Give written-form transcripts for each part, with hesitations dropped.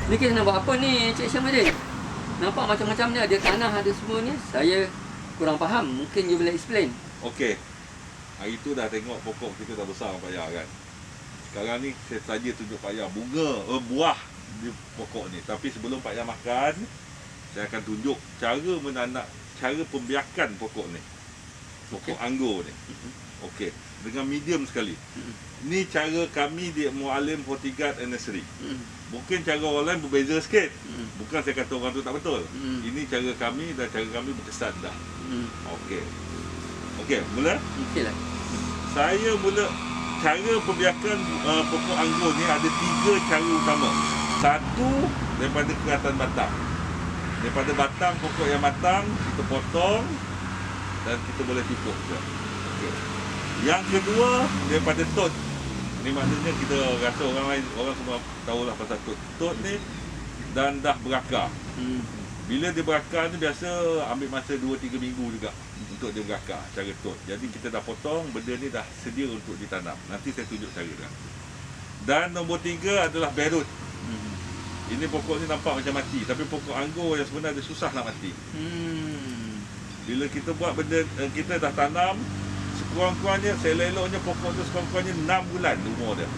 Ni kita nak buat apa ni, Cik Syamudin? Nampak macam-macam ni, ada tanah, ada semua ni. Saya kurang faham. Mungkin you boleh explain. Okey. Hari tu dah tengok pokok kita dah besar Pak Yah kan. Sekarang ni saya saja tunjuk Pak Yah buah di pokok ni. Tapi sebelum Pak Yah makan, saya akan tunjuk cara menanak, cara pembiakan pokok ni. Pokok anggur ni. Okey, dengan medium sekali. Ni cara kami di Muallim Hortigat and Nursery. Mungkin cara orang lain berbeza sikit. Bukan saya kata orang tu tak betul. Ini cara kami dan cara kami berkesan dah. Okey. Okey, mula? Okey lah. Saya mula cara pembiakan pokok anggur ni ada 3 cara utama. Satu, daripada keratan batang. Daripada batang pokok yang matang, kita potong dan kita boleh tipuk je. Okey. Yang kedua, daripada tot. Ni maknanya kita rasa orang semua tahulah pasal tot. Tot ni dan dah berakar. Bila dia berakar ni biasa ambil masa 2-3 minggu juga untuk dia berakar cara tot. Jadi kita dah potong, benda ni dah sedia untuk ditanam. Nanti saya tunjuk cara dia. Dan nombor 3 adalah berut. Ini pokok ni nampak macam mati, tapi pokok anggur yang sebenarnya susah nak mati. Bila kita buat benda, kita dah tanam, sekurang-kurangnya, seleloknya pokok tu sekurang-kurangnya 6 bulan umur dia.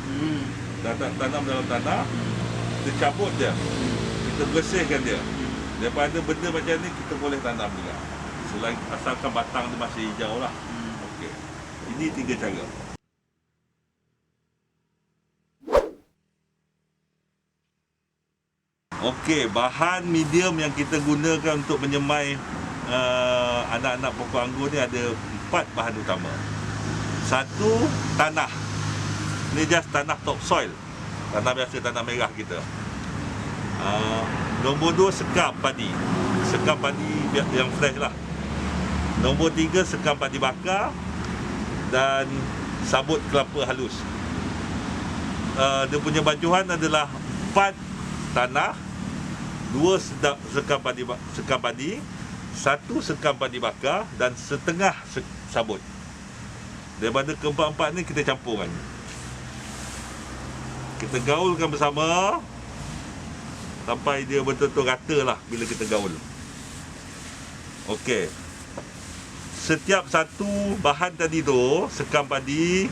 Dah tanam dalam tanah, kita cabut dia, kita bersihkan dia. Daripada benda macam ni, kita boleh tanam juga. Asalkan batang dia masih hijau lah. Okey. Ini 3 cara. Okey, bahan medium yang kita gunakan untuk menyemai anak-anak pokok anggur ni ada 4 bahan utama. Satu, tanah. Ni just tanah topsoil. Tanah biasa, tanah merah kita. Nombor 2, sekam padi. Sekam padi yang fresh lah. Nombor 3, sekam padi bakar. Dan sabut kelapa halus. Dia punya bajuhan adalah 4 tanah, 2 sekam padi, 1 sekam padi bakar dan setengah sabut. Daripada keempat-empat ni kita campurkan. Kita gaulkan bersama sampai dia betul-betul rata lah bila kita gaul. Okey. Setiap satu bahan tadi tu, sekam padi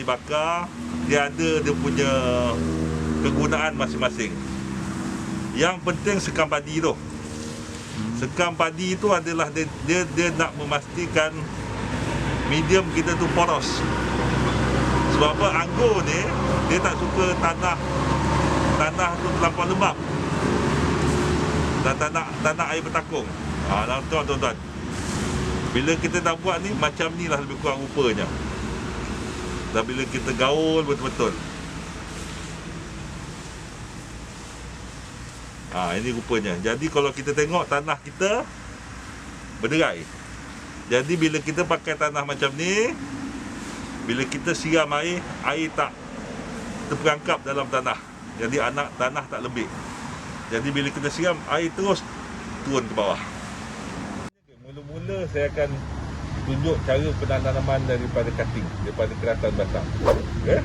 bakar, dia ada dia punya kegunaan masing-masing. Yang penting sekam padi tu. Sekam padi itu adalah dia nak memastikan medium kita tu poros. Sebab apa, anggur ni dia tak suka tanah tu terlampau lembab. Dan tanah air bertakung. Tuan-tuan. Bila kita dah buat ni, macam ni lah lebih kurang rupanya. Dan bila kita gaul betul-betul, ini rupanya. Jadi kalau kita tengok tanah kita berderai. Jadi bila kita pakai tanah macam ni, bila kita siram air tak terperangkap dalam tanah. Jadi tanah tak lembik. Jadi bila kita siram, air terus turun ke bawah. Mula-mula saya akan tunjuk cara penanaman daripada cutting, daripada keratan batang. Okay?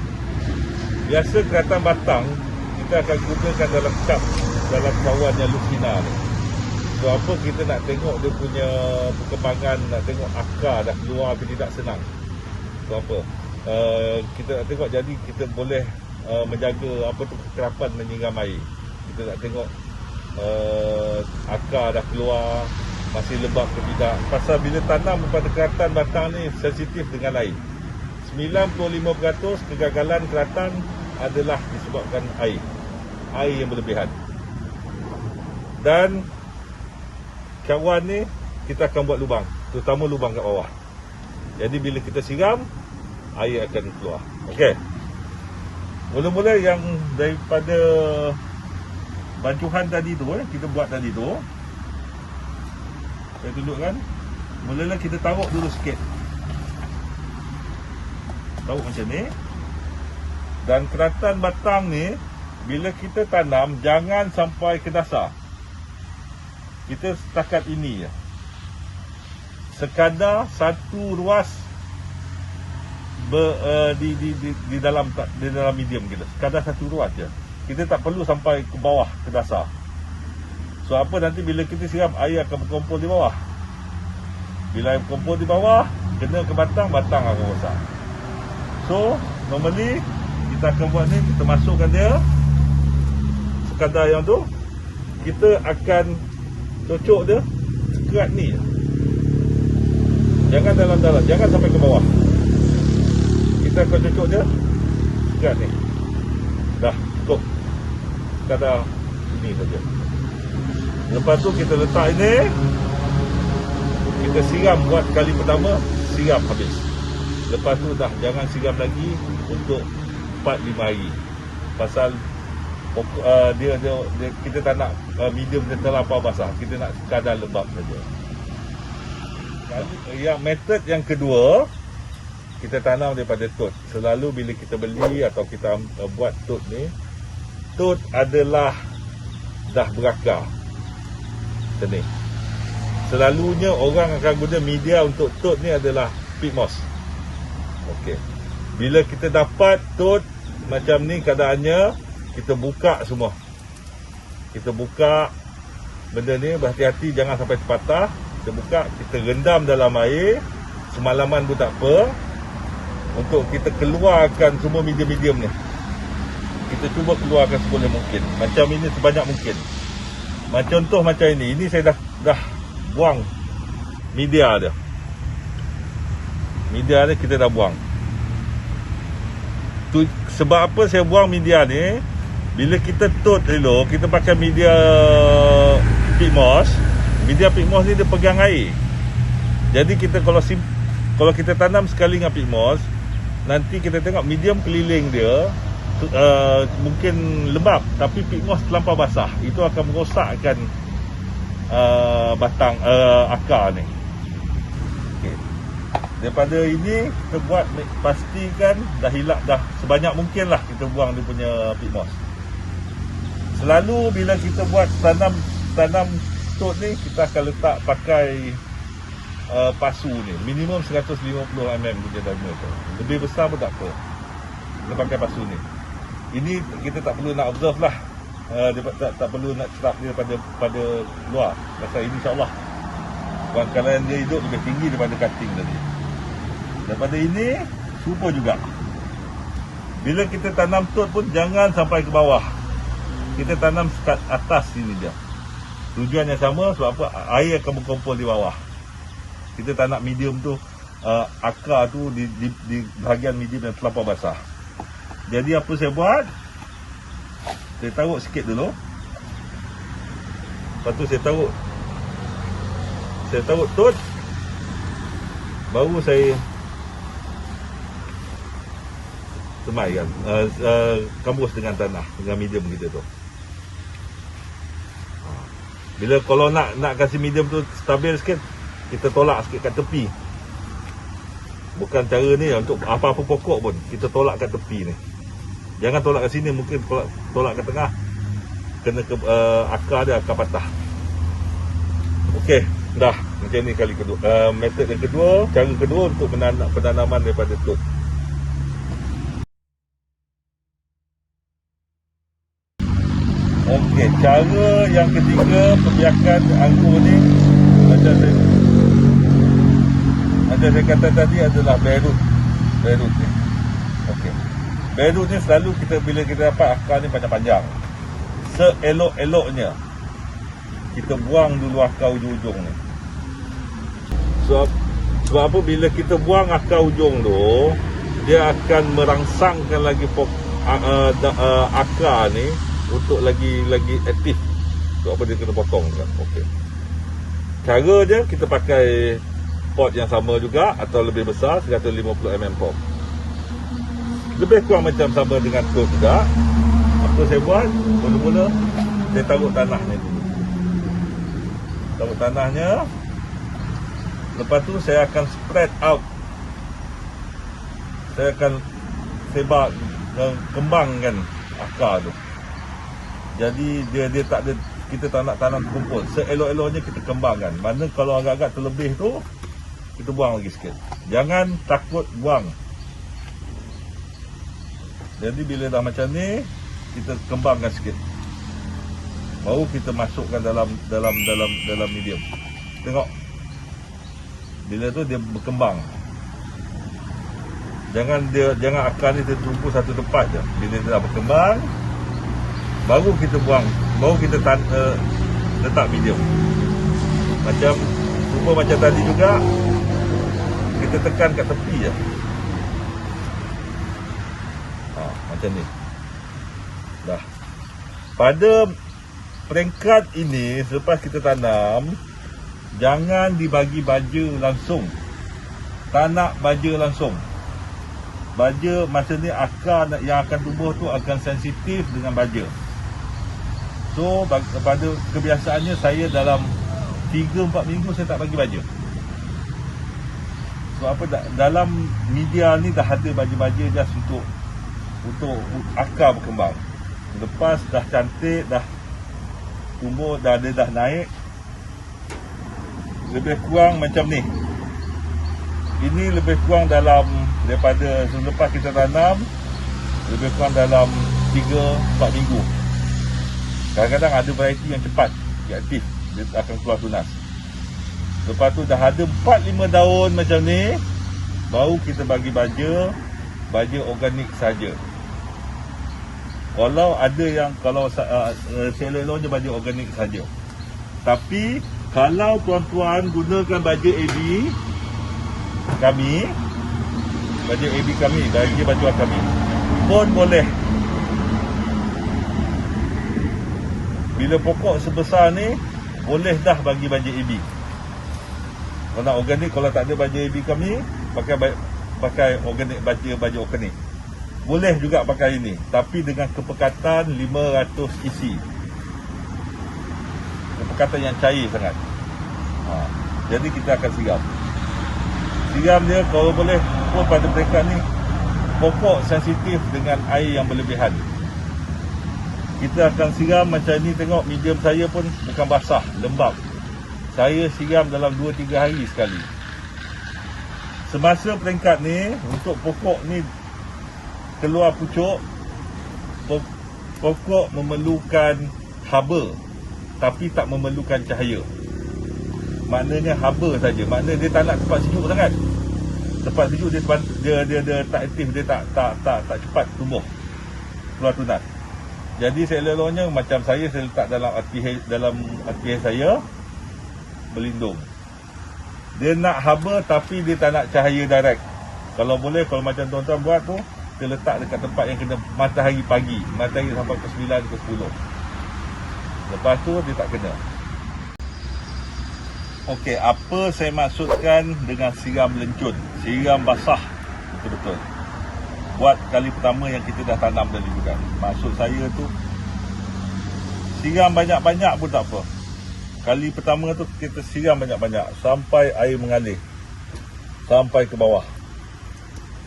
Biasa keratan batang kita akan gunakan dalam cup, dalam kawan yang lucina ni. So apa, kita nak tengok dia punya perkembangan, nak tengok akar dah keluar tapi tidak senang. So apa, kita nak tengok, jadi kita boleh menjaga apa tu, kekerapan menyiram air. Kita nak tengok akar dah keluar, masih lembab ke tidak. Pasal bila tanam pada keratan batang ni sensitif dengan air. 95% kegagalan keratan adalah disebabkan air yang berlebihan. Dan kawan ni kita akan buat lubang, terutama lubang kat bawah. Jadi bila kita siram, air akan keluar. Okey. Mula-mula yang daripada bajuhan tadi tu, kita buat tadi tu, saya tunjukkan. Mula-mula kita taruh dulu sikit. Taruh macam ni. Dan keratan batang ni, bila kita tanam, jangan sampai ke dasar. Kita setakat ini je. Sekadar satu ruas di dalam medium kita. Sekadar satu ruas je. kita tak perlu sampai ke bawah, ke dasar. So apa, nanti bila kita siram, air akan berkumpul di bawah. Bila air berkumpul di bawah, kena ke batang, batang akan rosak. So normally kita akan buat ni, kita masukkan dia sekadar yang tu, kita akan cocok dia sekerat ni. Jangan dalam-dalam, jangan sampai ke bawah. Kita akan cocok dia sekerat ni. Dah cukup sekadar ini saja. Lepas tu kita letak ini, kita siram buat kali pertama, siram habis. Lepas tu dah jangan siram lagi untuk 4-5 hari. Pasal dia kita tak nak medium dia terlampau basah. Kita nak kadar lembab saja. Yang metod yang kedua, kita tanam daripada tot. Selalu bila kita beli atau kita buat tot ni, tot adalah dah berakar. Macam ni. Selalunya orang akan guna media untuk tot ni adalah peat moss. Okey. Bila kita dapat tot macam ni keadaannya, kita buka semua. Kita buka benda ni, berhati-hati jangan sampai terpatah. Kita buka, kita rendam dalam air semalaman pun tak apa, untuk kita keluarkan semua medium-medium ni. Kita cuba keluarkan seboleh mungkin. Macam ini sebanyak mungkin. Contoh macam ini saya dah buang media dia. Media ni kita dah buang. Sebab apa saya buang media ni? Bila kita tot dulu, kita pakai media peat moss. Media peat moss ni dia pegang air. Jadi kita kalau kita tanam sekali dengan peat moss, nanti kita tengok medium keliling dia mungkin lembab, tapi peat moss terlampau basah. Itu akan merosakkan batang akar ni. Okay. Daripada ini kita buat, pastikan dah hilap dah sebanyak mungkin lah kita buang dia punya peat moss. Selalu bila kita buat tanam tot ni, kita akan letak pakai pasu ni minimum 150 mm punya dana tu. Lebih besar pun tak apa, kita pakai pasu ni. Ini kita tak perlu nak observe lah, tak perlu nak cerap dia pada luar. Pasal ini insyaAllah bangkalan dia hidup lebih tinggi daripada cutting tadi. Daripada ini super juga. Bila kita tanam tot pun jangan sampai ke bawah, kita tanam kat atas sini je. Tujuan yang sama, sebab apa? Air akan berkumpul di bawah. Kita tak nak medium tu, akar tu di bahagian medium yang terlampau basah. Jadi apa saya buat? Saya taruh sikit dulu. Lepas tu saya taruh tot. Baru saya semaikan, kambus dengan tanah, dengan medium kita tu. Bila kalau nak kasih medium tu stabil sikit, kita tolak sikit kat tepi. Bukan cara ni untuk apa-apa pokok pun, kita tolak kat tepi ni. Jangan tolak kat sini, mungkin tolak kat tengah, kena ke akar dia akan patah. Okey, dah macam ni kali kedua. Metod yang kedua, cara kedua untuk penanaman daripada tot. Okey, cara yang ketiga pembiakan anggur ni, macam saya kata tadi, adalah bare root ni. Okey, bare root ni selalu bila kita dapat akar ni panjang-panjang, seelok-eloknya kita buang dulu akar ujung-ujung ni. Sebab apa? Bila kita buang akar ujung tu, dia akan merangsangkan lagi akar ni untuk lagi aktif. Sebab apa? Dia kena potong kan. Okey. Cara dia, kita pakai pot yang sama juga atau lebih besar, 150 mm pot. Lebih kurang macam sama dengan tot juga. Apa saya buat? Mula-mula saya taruh tanahnya dulu. Taruh tanahnya. Lepas tu saya akan spread out. Saya akan sebar dan kembangkan akar tu. Jadi dia tak ada, kita tak nak tanam kumpul. Seelok-eloknya kita kembangkan. Mana kalau agak-agak terlebih tu, kita buang lagi sikit. Jangan takut buang. Jadi bila dah macam ni, kita kembangkan sikit. Baru kita masukkan dalam medium. Tengok. Bila tu dia berkembang. Jangan akar ni tertumpu satu tempat je. Bila dia dah berkembang, baru kita buang, baru kita letak medium. Macam tadi juga, kita tekan kat tepi je. Macam ni. Dah. Pada peringkat ini, selepas kita tanam, jangan dibagi baja langsung. Tak nak baja langsung. Baja masa ni akar yang akan tumbuh tu akan sensitif dengan baja. So pada kebiasaannya saya dalam 3-4 minggu saya tak bagi baja. So dalam media ni dah ada baja-baja just untuk akar berkembang. Lepas dah cantik, dah tumbuh, dah naik, lebih kurang macam ni. Ini lebih kurang dalam, daripada selepas kita tanam, lebih kurang dalam 3-4 minggu. Kadang-kadang ada variety yang cepat, reaktif, dia akan keluar tunas. Lepas tu dah ada 4-5 daun macam ni, baru kita bagi baja organik saja. Kalau ada yang, kalau selelongnya baja organik saja. Tapi kalau tuan-tuan gunakan baja AB kami, baja bantuan kami pun boleh. Bila pokok sebesar ni, boleh dah bagi baja AB. Kalau nak organik, kalau tak ada baja AB kami, pakai organik, baja organik. Boleh juga pakai ini, tapi dengan kepekatan 500 isi. Kepekatan yang cair sangat. Jadi kita akan siram. Siram dia kalau boleh pun pada peringkat ni, pokok sensitif dengan air yang berlebihan. Kita akan siram macam ni, tengok medium saya pun bukan basah, lembap. Saya siram dalam 2-3 hari sekali. Semasa peringkat ni, untuk pokok ni keluar pucuk, pokok memerlukan haba tapi tak memerlukan cahaya. Maknanya haba saja. Maknanya dia tak nak tempat sejuk sangat. Tempat sejuk dia tak aktif, dia tak cepat tumbuh, keluar tunas. Jadi selelongnya macam saya letak dalam RPH saya berlindung. Dia nak haba tapi dia tak nak cahaya direct. Kalau boleh, kalau macam tuan-tuan buat tu, kita letak dekat tempat yang kena matahari pagi, matahari sampai ke 9 ke 10. Lepas tu dia tak kena. Okey, apa saya maksudkan dengan siram lencun, siram basah betul-betul. Buat kali pertama yang kita dah tanam tadi juga. Maksud saya tu, siram banyak-banyak pun tak apa. Kali pertama tu kita siram banyak-banyak sampai air mengalir, sampai ke bawah.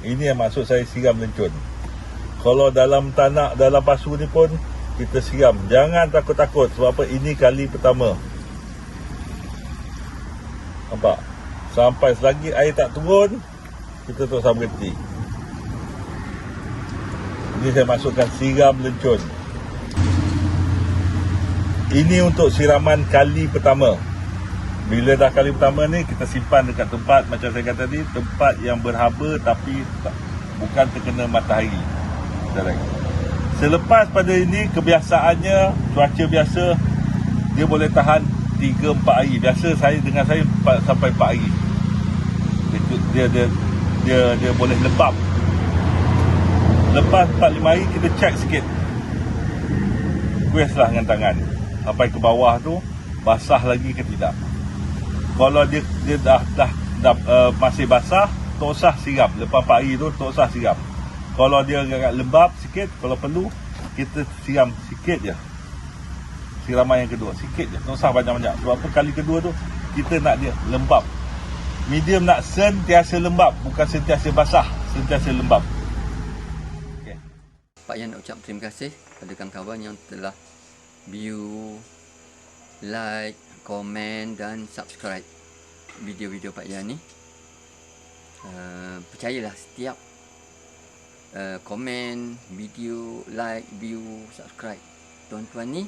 Ini yang maksud saya siram lencun. Kalau dalam tanah, dalam pasu ni pun kita siram. Jangan takut-takut sebab apa, ini kali pertama. Nampak? Sampai selagi air tak turun, kita terus berhenti. Ini saya maksudkan siram lencun. Ini untuk siraman kali pertama. Bila dah kali pertama ni, kita simpan dekat tempat, macam saya kata tadi, tempat yang berhaba tapi bukan terkena matahari direct. Selepas pada ini, kebiasaannya cuaca biasa, dia boleh tahan 3-4 hari. Biasa dengan saya sampai 4 hari. Dia boleh lembab. Lepas 4-5 hari, kita check sikit. Squeeze lah dengan tangan sampai ke bawah tu, basah lagi ke tidak. Kalau dia dah masih basah, tak usah siram. Lepas 4 hari tu, tak usah siram. Kalau dia agak lembab sikit, kalau perlu, kita siram sikit je. Siraman yang kedua, sikit je. Tak usah banyak-banyak. Sebab apa, kali kedua tu, kita nak dia lembab. Medium nak sentiasa lembab, bukan sentiasa basah, sentiasa lembab. Okay. Pak Yan nak ucap terima kasih pada kawan-kawan yang telah view, like, komen dan subscribe video-video Pak Yan ni. Percayalah, setiap komen video, like, view, subscribe. Tuan-tuan ni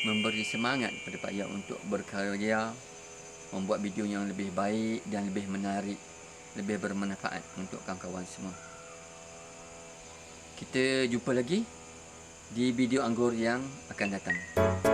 memberi semangat kepada Pak Yap untuk berkarya, membuat video yang lebih baik dan lebih menarik, lebih bermanfaat untuk kawan-kawan semua. Kita jumpa lagi di video anggur yang akan datang.